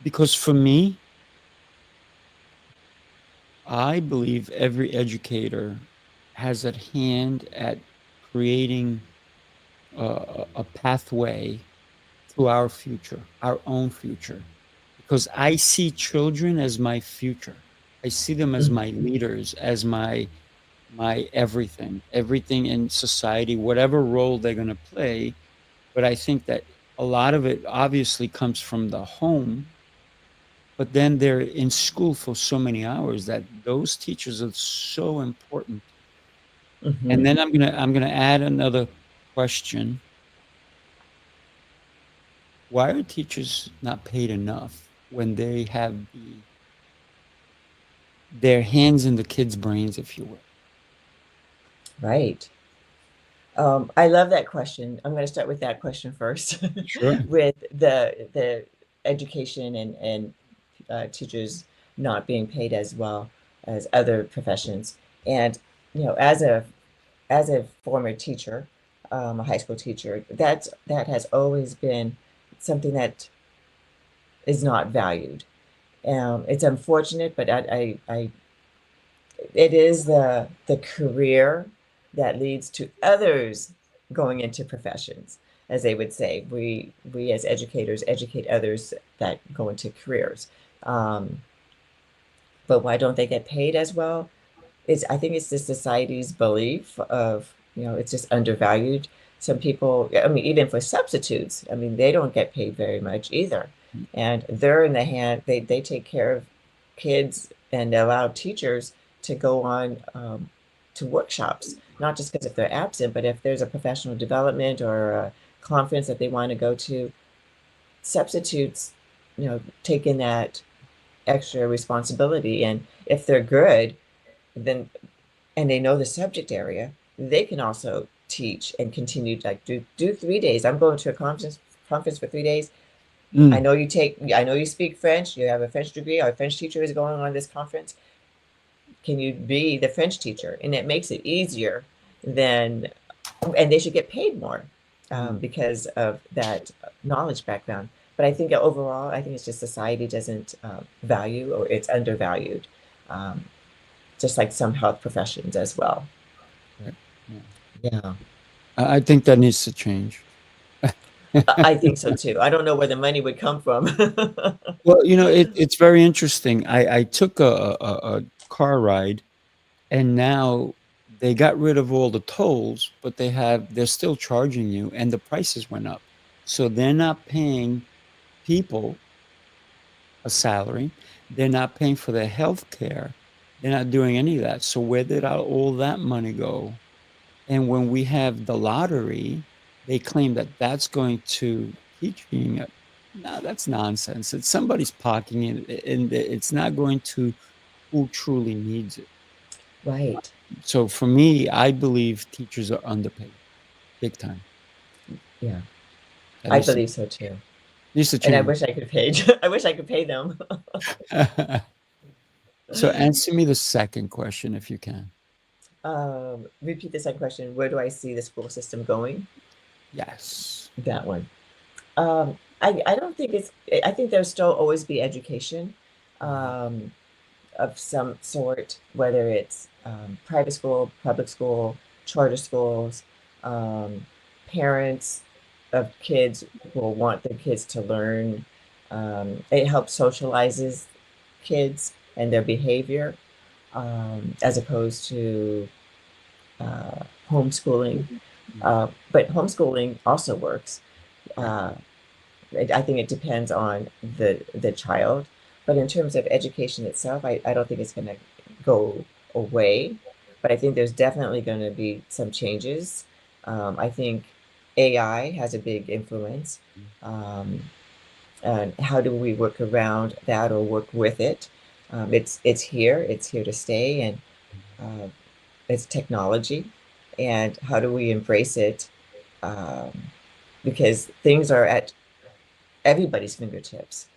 A: Because for me, I believe every educator has a hand at creating a pathway to our future, our own future, because I see children as my future. I see them as my
C: Mhm.
A: leaders, as my everything, everything in society, whatever role they're going to play. But I think that a lot of it obviously comes from the home, but then they're in school for so many hours that those teachers are so important. And
C: Mhm.
A: then I'm gonna add another question. Why are teachers not paid enough when they have their hands in the kids' brains, if you will?
C: Right. I love that question. I'm going to start with that question first,
A: Sure.
C: with the education and teachers not being paid as well as other professions. And as a former teacher, a high school teacher, that has always been something that is not valued. It's unfortunate, but it is the career that leads to others going into professions, as they would say. We as educators educate others that go into careers. Um, but why don't they get paid as well? I think it's the society's belief of, it's just undervalued. Some people, I mean, even for substitutes, I mean, they don't get paid very much either. And they're in the hand, they take care of kids and allow teachers to go on to workshops, not just because if they're absent, but if there's a professional development or a conference that they want to go to, substitutes, take in that extra responsibility. And if they're good, then and they know the subject area, they can also teach and continue to like do 3 days. I'm going to a conference for 3 days.
A: Mm,
C: I know you speak French, you have a French degree, our French teacher is going on this conference. Can you be the French teacher? And it makes it easier than, and they should get paid more
A: mm.
C: because of that knowledge background. But I think overall, I think it's just society doesn't value, or it's undervalued, um, just like some health professions as well.
A: Right. Yeah.
C: Yeah.
A: I think that needs to change.
C: I think so too. I don't know where the money would come from.
A: Well, it's very interesting. I took a car ride, and now they got rid of all the tolls, but they're still charging you, and the prices went up. So they're not paying people a salary. They're not paying for their health care. They're not doing any of that. So where did all that money go? And when we have the lottery, they claim that that's going to teaching. No, that's nonsense. It's somebody's pocketing it, and it's not going to who truly needs it.
C: Right.
A: So for me, I believe teachers are underpaid, big time.
C: Yeah.
A: That
C: I
A: needs to
C: believe so too.
A: needs to
C: And I
A: change.
C: wish I could pay I wish I could pay them.
A: So answer me the second question if you can.
C: Repeat the second question. Where do I see the school system going?
A: Yes.
C: That one. I don't think I think there'll still always be education
A: Mhm.
C: um, of some sort, whether it's private school, public school, charter schools. Um, Parents of kids will want their kids to learn. It helps socializes kids and their behavior, as opposed to homeschooling.
A: Mhm.
C: But homeschooling also works. Uh, I think it depends on the child. But in terms of education itself, I don't think it's going to go away. But I think there's definitely going to be some changes. I think AI has a big influence. Um, and how do we work around that or work with it? It's here to stay, and uh, it's technology. And how do we embrace it? Um, because things are at everybody's fingertips,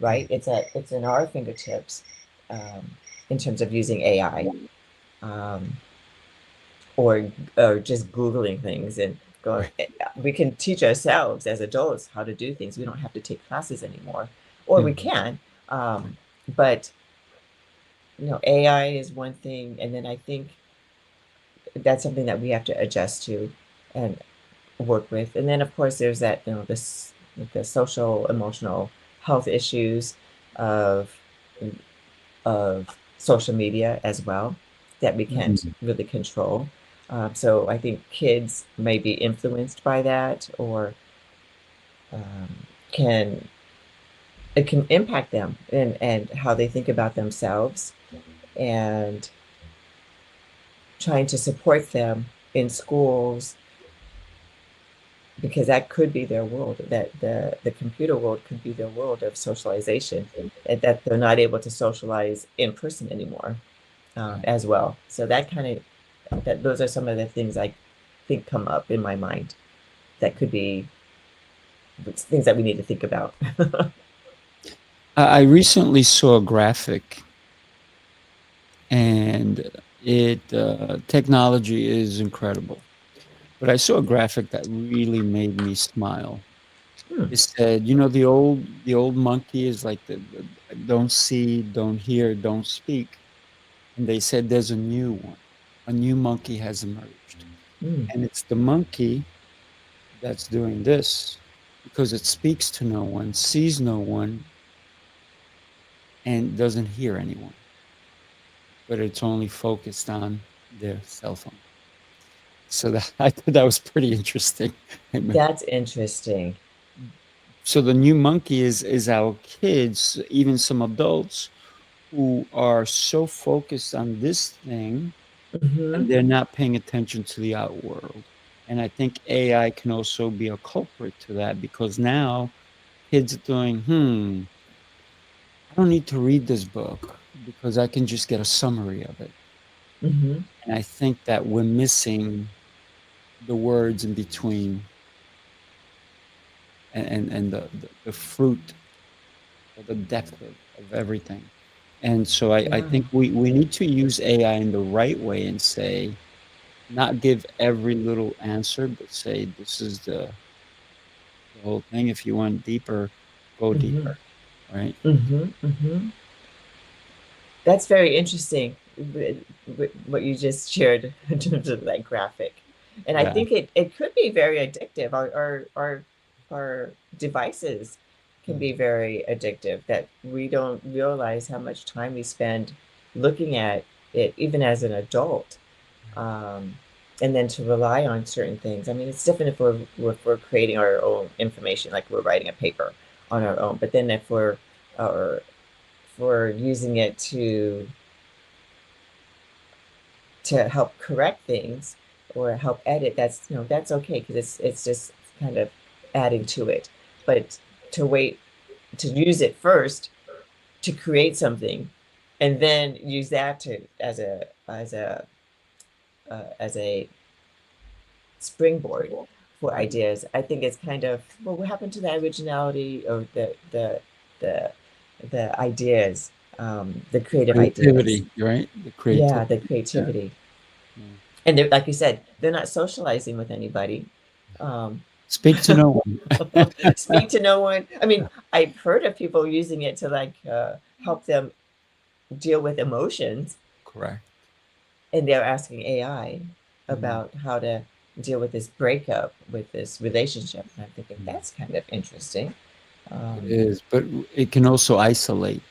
C: right?
A: Mhm.
C: It's in our fingertips, um, in terms of using AI, um, or just Googling things and going.
A: Right.
C: We can teach ourselves as adults how to do things. We don't have to take classes anymore, or we
A: Mhm.
C: can. But AI is one thing, and then I think that's something that we have to adjust to, and work with. And then of course there's that, this the social emotional health issues of social media as well that we can't
A: Mhm.
C: really control. So I think kids may be influenced by that, or um, can it can impact them and how they think about themselves, and trying to support them in schools, because that could be their world, that the computer world could be their world of socialization, and that they're not able to socialize in person anymore, as well. So that kind of, that those are some of the things I think come up in my mind that could be things that we need to think about.
A: I recently saw a graphic, and technology is incredible. But I saw a graphic that really made me smile.
C: Hmm.
A: It said, you know, the old monkey is like the don't see, don't hear, don't speak. And they said there's a new one. A new monkey has emerged.
C: Hmm.
A: And it's the monkey that's doing this because it speaks to no one, sees no one, and doesn't hear anyone, but it's only focused on their cell phone. So that I thought that was pretty interesting.
C: That's interesting.
A: So the new monkey is our kids, even some adults who are so focused on this thing and
C: Hmm.
A: they're not paying attention to the out world. And I think AI can also be a culprit to that because now kids are doing, I don't need to read this book because I can just get a summary of it.
C: Hmm.
A: And I think that we're missing the words in between and the fruit or the depth of everything. And so I
C: Yeah.
A: think we need to use AI in the right way and say, not give every little answer, but say this is the whole thing. If you want deeper, go
C: Hmm.
A: deeper, right?
C: Hmm. Hmm. That's very interesting, what you just shared in terms of that graphic. And I
A: Yeah.
C: think it could be very addictive. Our devices can be
A: Mhm.
C: very addictive, that we don't realize how much time we spend looking at it, even as an adult. Um, and then to rely on certain things. I mean, it's different if we're creating our own information, like we're writing a paper on our own. But then or if we're using it to help correct things or help edit, that's okay, because it's just kind of adding to it. But to wait, to use it first to create something, and then use that to as a springboard for ideas, I think it's kind of, well, what happened to the originality, or the the ideas, the
A: The
C: creative ideas?
A: creativity, right? The
C: Yeah, the
A: creativity. Yeah.
C: creativity.
A: Yeah.
C: And they're, like you said, they're not socializing with anybody. Um,
A: Speak to no one.
C: speak to no one. I mean, I've heard of people using it to, like, help them deal with emotions,
A: Correct.
C: and they're asking AI
A: Mm,
C: about how to deal with this breakup, with this relationship. And I'm thinking
A: mm.
C: that's kind of interesting.
A: It
C: Um,
A: is, but it can also isolate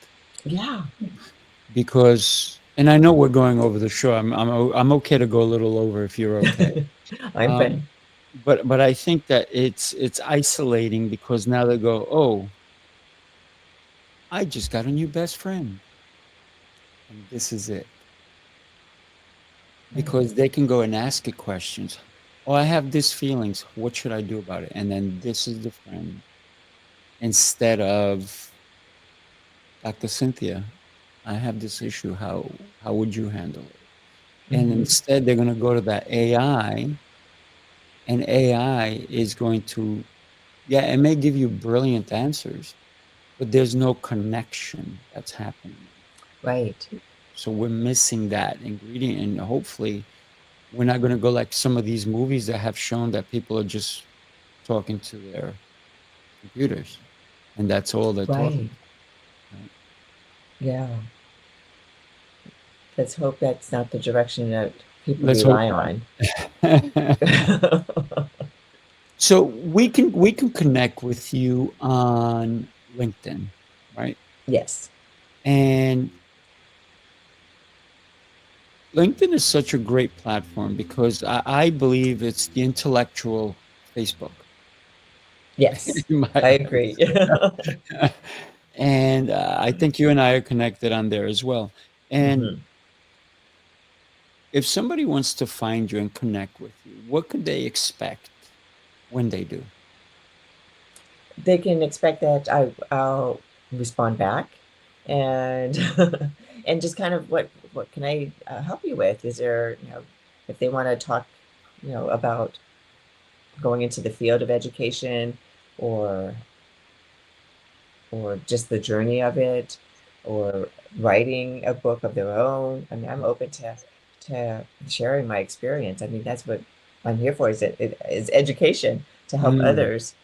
C: yeah.
A: because, and I know we're going over the show. I'm okay to go a little over if you're okay.
C: I'm
A: Um,
C: fine.
A: but I think that it's isolating because now they go, oh, I just got a new best friend, and this is it.
C: Right.
A: Because they can go and ask it questions. Oh, I have these feelings. What should I do about it? And then this is the friend instead of Dr. Cynthia. I have this issue. How would you handle it? And
C: Hmm.
A: instead, they're going to go to that AI, and AI is going to, yeah, it may give you brilliant answers, but there's no connection that's happening.
C: Right.
A: So we're missing that ingredient, and hopefully, we're not going to go like some of these movies that have shown that people are just talking to their computers, and that's all they're talking
C: Right.
A: to, right?
C: Yeah. Let's hope that's not the direction that people
A: Let's hope
C: rely
A: not.
C: on.
A: So we can connect with you on LinkedIn, right?
C: Yes.
A: And LinkedIn is such a great platform because I believe it's the intellectual Facebook,
C: Yes.
A: in my
C: I agree.
A: eyes. And I think you and I are connected on there as well. And
C: Mhm.
A: if somebody wants to find you and connect with you, what could they expect when they do?
C: They can expect that I'll respond back and and just kind of what can I help you with? Is there, if they want to talk, about going into the field of education or just the journey of it or writing a book of their own. I mean, I'm open to sharing my experience. I mean, that's what I'm here for, is education, to help
A: Mm.
C: others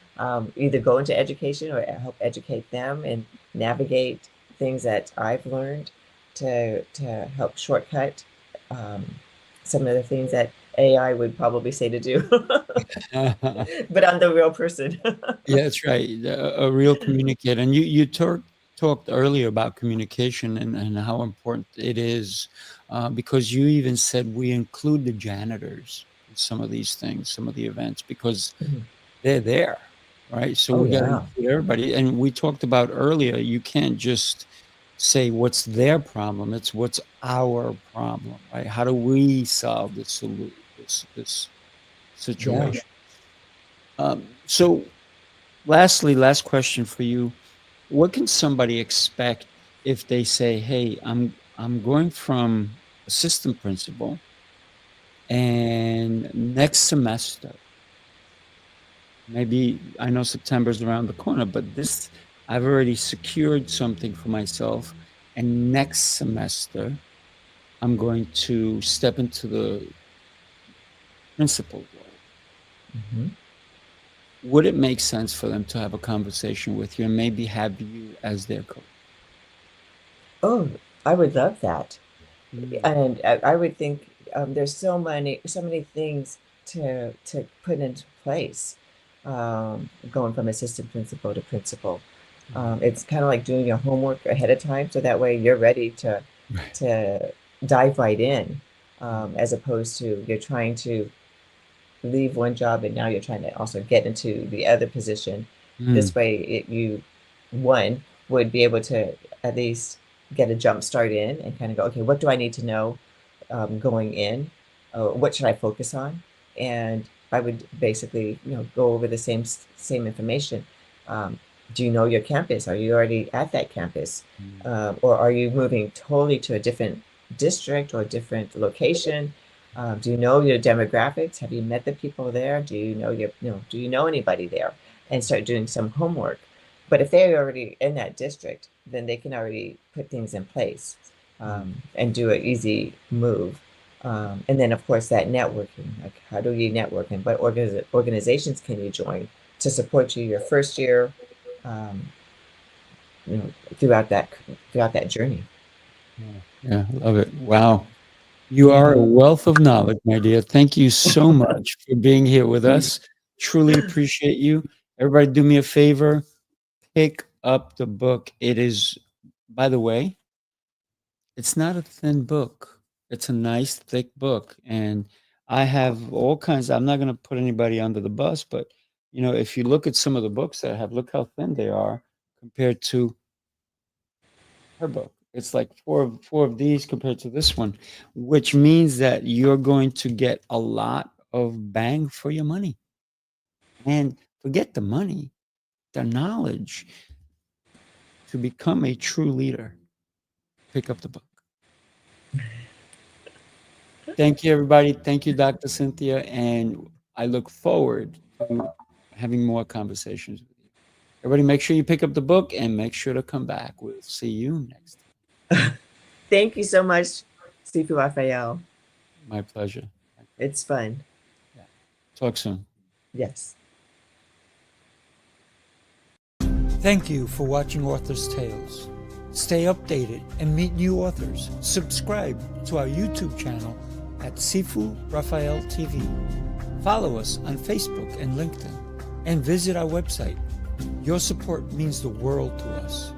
C: either go into education or help educate them and navigate things that I've learned to help shortcut um, some of the things that AI would probably say to do. But I'm the real person.
A: Yeah, that's right. A real communicator. And you talked earlier about communication and how important it is, because you even said we include the janitors in some of these things, some of the events, because
C: Mhm.
A: they're there, right? So
C: Oh
A: we got to
C: yeah.
A: include everybody. And we talked about earlier, you can't just say what's their problem. It's what's our problem, right? How do we solve this
C: Yeah.
A: situation? So lastly, last question for you. What can somebody expect if they say, "Hey, I'm going from assistant principal and next semester, maybe I know September's around the corner, but this I've already secured something for myself, and next semester I'm going to step into the principal role."
C: Mhm.
A: Would it make sense for them to have a conversation with you and maybe have you as their coach?
C: Oh, I would love that.
A: Mm,
C: And I would think there's so many things to put into place going from assistant principal to principal.
A: mm,
C: It's kind of like doing your homework ahead of time, so that way you're ready to
A: right.
C: to dive right in,
A: Mm,
C: as opposed to you're trying to leave one job and now you're trying to also get into the other position. This
A: mm,
C: way, you one would be able to at least get a jump start in and kind of go, okay, what do I need to know going in? What should I focus on? And I would basically, go over the same information. Um, do you know your campus? Are you already at that campus?
A: mm,
C: Or are you moving totally to a different district or a different location? Do you know your demographics? Have you met the people there? Do you know anybody there? And start doing some homework. But if they're already in that district, then they can already put things in place
A: mm,
C: and do an easy move. And then, of course, that networking. Like, how do you network, and what organizations can you join to support you your first year, um, you know, throughout that journey?
A: yeah, yeah, love it. Wow. You are a wealth of knowledge, my dear. Thank you so much for being here with us. Truly appreciate you. Everybody do me a favor, pick up the book. It is, by the way, it's not a thin book. It's a nice thick book, and I have all kinds I'm not gonna put anybody under the bus, but, if you look at some of the books that I have, look how thin they are compared to her book. It's like four of these compared to this one, which means that you're going to get a lot of bang for your money. And forget the money, the knowledge to become a true leader. Pick up the book. Thank you, everybody. Thank you, Dr. Cynthia. And I look forward to having more conversations with you. Everybody, make sure you pick up the book and make sure to come back. We'll see you next time.
C: Thank you so much, Sifu Raphael.
A: My pleasure. My pleasure.
C: It's fun.
A: Yeah. Talk soon.
C: Yes.
A: Thank you for watching Author's Tales. Stay updated and meet new authors. Subscribe to our YouTube channel at Sifu Raphael TV. Follow us on Facebook and LinkedIn. and visit our website. Your support means the world to us.